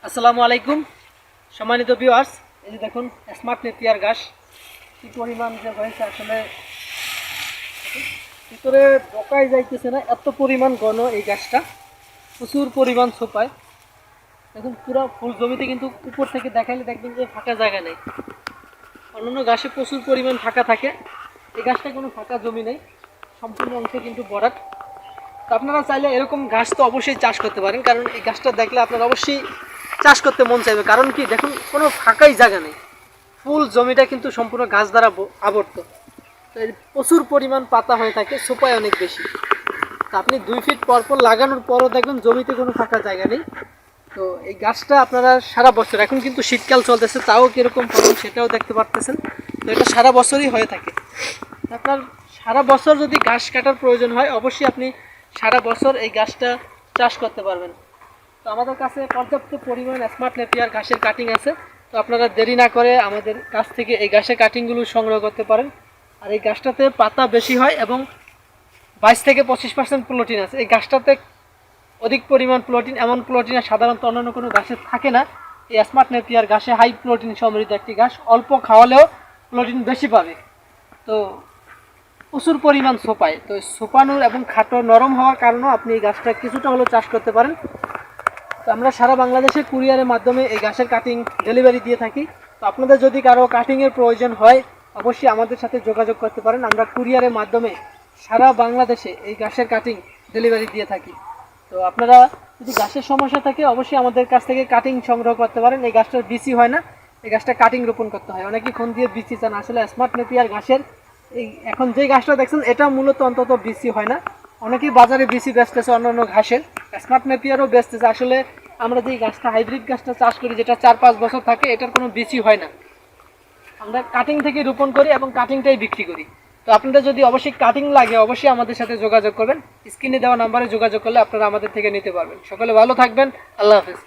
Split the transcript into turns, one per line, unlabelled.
আসসালামু আলাইকুম সম্মানিত ভিউয়ার্স, এই যে দেখুন স্মার্ট নেপিয়ার ঘাস কি পরিমাণ যে হয়েছে, আসলে ভিতরে ঢোকাই যাইতেছে না, এত পরিমাণ ঘন এই ঘাসটা, প্রচুর পরিমাণ ছোপায়। দেখুন পুরো ফুল জমিতে কিন্তু উপর থেকে দেখাইলে দেখবেন যে ফাঁকা জায়গা নেই। অন্যান্য ঘাসে প্রচুর পরিমাণ ফাঁকা থাকে, এই ঘাসটা কোনো ফাঁকা জমি নেই, সম্পূর্ণ অংশ কিন্তু ভরাট। তো আপনারা চাইলে এরকম ঘাস তো অবশ্যই চাষ করতে পারেন, কারণ এই ঘাসটা দেখলে আপনার অবশ্যই চাষ করতে মন চাইবে। কারণ কি, দেখুন কোনো ফাঁকাই জায়গা নেই, ফুল জমিটা কিন্তু সম্পূর্ণ ঘাস দ্বারা আবর্ত। তো এর প্রচুর পরিমাণ পাতা হয়ে থাকে, সোপায় অনেক বেশি। তো আপনি 2 ফিট পর পর লাগানোর পরও দেখবেন জমিতে কোনো ফাঁকা জায়গা নেই। তো এই গাছটা আপনারা সারা বছর, এখন কিন্তু শীতকাল চলতেছে, তাও কীরকম ফলন সেটাও দেখতে পারতেছেন। তো এটা সারা বছরই হয়ে থাকে। আপনার সারা বছর যদি ঘাস কাটার প্রয়োজন হয়, অবশ্যই আপনি সারা বছর এই ঘাসটা চাষ করতে পারবেন। তো আমাদের কাছে পর্যাপ্ত পরিমাণ স্মার্ট নেপিয়ার ঘাসের কাটিং আছে। তো আপনারা দেরি না করে আমাদের কাছ থেকে এই ঘাসের কাটিংগুলো সংগ্রহ করতে পারেন। আর এই গাছটাতে পাতা বেশি হয় এবং 22 থেকে 25% প্রোটিন আছে। এই গাছটাতে অধিক পরিমাণ প্রোটিন, এমন প্রোটিন সাধারণত অন্যান্য কোনো ঘাসে থাকে না। এই স্মার্ট নেপিয়ার ঘাসে হাই প্রোটিন সমৃদ্ধ একটি ঘাস, অল্প খাওয়ালেও প্রোটিন বেশি পাবে। তো প্রচুর পরিমাণ সোপায়, তো সোপানোর এবং খাটো নরম হওয়ার কারণেও আপনি এই গাছটা কিছুটা হলেও চাষ করতে পারেন। তো আমরা সারা বাংলাদেশে কুরিয়ারের মাধ্যমে এই ঘাসের কাটিং ডেলিভারি দিয়ে থাকি। তো আপনাদের যদি কারো কাটিংয়ের প্রয়োজন হয়, অবশ্যই আমাদের সাথে যোগাযোগ করতে পারেন। আমরা কুরিয়ারের মাধ্যমে সারা বাংলাদেশে এই ঘাসের কাটিং ডেলিভারি দিয়ে থাকি। তো আপনারা যদি ঘাসের সমস্যা থাকে, অবশ্যই আমাদের কাছ থেকে কাটিং সংগ্রহ করতে পারেন। এই গাছটার বিসি হয় না, এই গাছটা কাটিং রোপণ করতে হয়। অনেকেই ফোন দিয়ে বিসি চান, আসলে স্মার্ট নেপিয়ার ঘাসের এই এখন যে গাছটা দেখছেন, এটা মূলত অন্তত বিসি হয় না। অনেকেই বাজারে বিসি বেচতেছে, অন্যান্য ঘাসের স্মার্ট নেপিয়ারও বেচতেছে। আসলে আমরা যে গাছটা হাইব্রিড গাছটা চাষ করি, যেটা 4-5 বছর থাকে, এটার কোনো বিসি হয় না। আমরা কাটিং থেকে রোপণ করি এবং কাটিংটাই বিক্রি করি। তো আপনাদের যদি অবশ্যই কাটিং লাগে, অবশ্যই আমাদের সাথে যোগাযোগ করবেন। স্ক্রিনে দেওয়া নাম্বারে যোগাযোগ করলে আপনারা আমাদের থেকে নিতে পারবেন। সকলে ভালো থাকবেন। আল্লাহ হাফেজ।